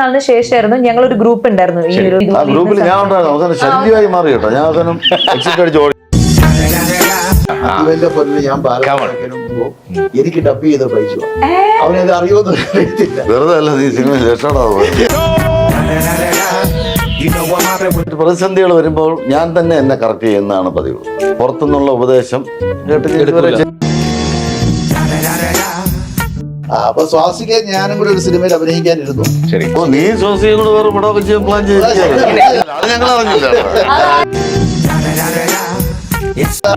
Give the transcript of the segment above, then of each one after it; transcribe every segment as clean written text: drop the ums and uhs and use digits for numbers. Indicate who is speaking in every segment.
Speaker 1: നാളിന് ശേഷമായിരുന്നു ഞങ്ങളൊരു ഗ്രൂപ്പ് ഉണ്ടായിരുന്നു ഈ ഒരു
Speaker 2: ഗ്രൂപ്പിൽ ഞാൻ ഉണ്ടായിരുന്നു. അവസാനം ശല്യമായി മാറി കേട്ടോ. ഞാൻ അവസാനം എക്സിറ്റ് അടിച്ച് ഓടി.
Speaker 3: ഇവന്റെ പൊന്നിൽ ഞാൻ എനിക്ക് ഡബ് ചെയ്ത് പൈസ അവനത് അറിയോന്ന് അറിയത്തില്ല.
Speaker 2: വെറുതെ അല്ല നീ സിനിമ രക്ഷപ്പെടാതെ പ്രതിസന്ധികൾ വരുമ്പോൾ ഞാൻ തന്നെ എന്നെ കറക്റ്റ് ചെയ്യുന്നതാണ് പതിവ്. പുറത്തുനിന്നുള്ള ഉപദേശം കേട്ട്
Speaker 3: അപ്പൊ സ്വാസിക ഞാനും കൂടെ ഒരു സിനിമയിൽ അഭിനയിക്കാനിരുന്നു.
Speaker 2: നീ സ്വാസിയും കൂടെ വേറെ പടമൊക്കെ ചെയ്യാൻ പ്ലാൻ ചെയ്തിരിക്കുകയാണ്. അത് ഞങ്ങൾ അറിഞ്ഞില്ല.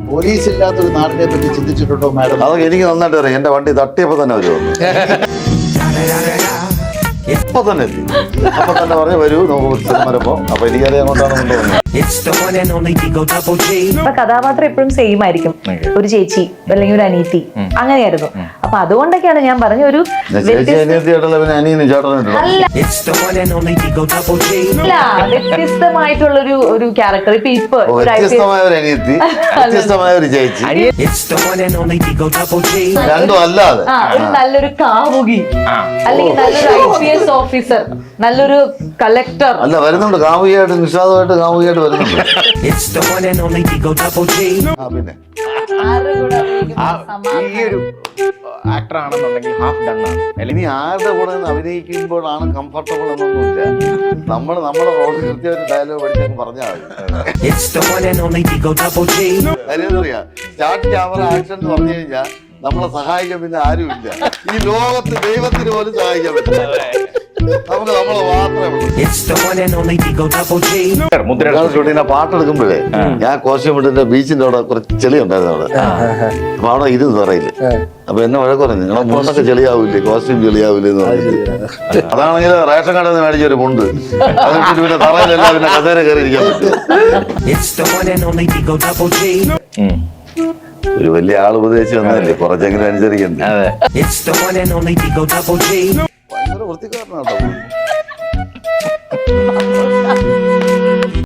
Speaker 3: പോലീസ് ഇല്ലാത്തൊരു നാടിനെ പറ്റി ചിന്തിച്ചിട്ടുണ്ടോ മാഡം?
Speaker 2: അതൊക്കെ എനിക്ക് നന്നായിട്ട് അറിയാം. എന്റെ വണ്ടി തട്ടിയപ്പോ തന്നെ അവര് വന്നു. ഇപ്പൊ തന്നെ എത്തി. അപ്പൊ തന്നെ പറഞ്ഞു വരൂ നമുക്ക് സിനിമ വരപ്പോ. അപ്പൊ എനിക്കറിയാൻ കൊണ്ടാണ് കൊണ്ടുവന്നത്.
Speaker 1: അപ്പൊ കഥാപാത്രം എപ്പോഴും സെയിം ആയിരിക്കും. ഒരു ചേച്ചി അല്ലെങ്കിൽ ഒരു അനീതി അങ്ങനെയായിരുന്നു. അപ്പൊ അതുകൊണ്ടൊക്കെയാണ് ഞാൻ പറഞ്ഞ ഒരു
Speaker 2: വ്യത്യസ്തമായ
Speaker 1: ഒരു ക്യാരക്ടർ. ഇപ്പൊ
Speaker 2: ഒരു അനിയത്തി, വ്യത്യസ്തമായ ഒരു ചേച്ചി, രണ്ടും അല്ലാതെ
Speaker 1: ഒരു നല്ലൊരു കാമുകി അല്ലെങ്കിൽ നല്ലൊരു IPS ഓഫീസർ, നല്ലൊരു കളക്ടർ.
Speaker 2: അല്ല വരുന്നുണ്ട്. കാമുകിയായിട്ട് നിഷാദമായിട്ട് കാമുകിയായിട്ട് വരുന്നുണ്ട്. പിന്നെ
Speaker 4: ഈ ഒരു ആക്ടർ ആണെന്നുണ്ടെങ്കിൽ ഹാഫ് ഡൺ ആണ്.
Speaker 2: ഇനി ആരുടെ കൂടെ അഭിനയിക്കുമ്പോഴാണ് കംഫർട്ടബിൾ എന്നൊന്നുമില്ല. നമ്മുടെ റോഡ് കൃത്യമായിട്ട് ഡയലോഗ് പഠിച്ചൊക്കെ പറഞ്ഞാൽ അറിയാം. സ്റ്റാർട്ട് ക്യാമറ ആക്ഷൻ എന്ന് പറഞ്ഞു കഴിഞ്ഞാൽ നമ്മളെ സഹായിക്കാൻ പിന്നെ ആരുമില്ല. ഈ ലോകത്ത് ദൈവത്തിന് പോലും സഹായിക്കാൻ പറ്റില്ല. നമുക്ക് നമ്മളെ മാത്രമേ ഉള്ളൂ. പാട്ടെടുക്കുമ്പോഴേ ഞാൻ കോശമിട്ടിന്റെ ബീച്ചിന്റെ അവിടെ കുറച്ച് ചെളി ഉണ്ടായിരുന്നു അവിടെ. അപ്പൊ അവിടെ ഇരുന്ന് പറയില്ല. അപ്പൊ എന്നെ വഴക്ക് പറഞ്ഞു, നിങ്ങളെ മുണ്ടൊക്കെ ചെളിയാവില്ലേ, കോസ്റ്റ്യൂം ചെളിയാവില്ലേ എന്ന് പറഞ്ഞിട്ട്. അതാണെങ്കിൽ റേഷൻ കടയിൽ നിന്ന് മേടിച്ചൊരു മുണ്ട് അതിട്ട് പിന്നെ തറയിലെല്ലാം പിന്നെ കസേര കയറി ഇരിക്കാൻ പറ്റും. ഒരു വലിയ ആൾ ഉപദേശിച്ച് വന്നതല്ലേ, കുറച്ചെങ്കിലും അനുസരിക്കണ്ടേ. ഭയങ്കര വൃത്തിക്കാരനാട്ടോ.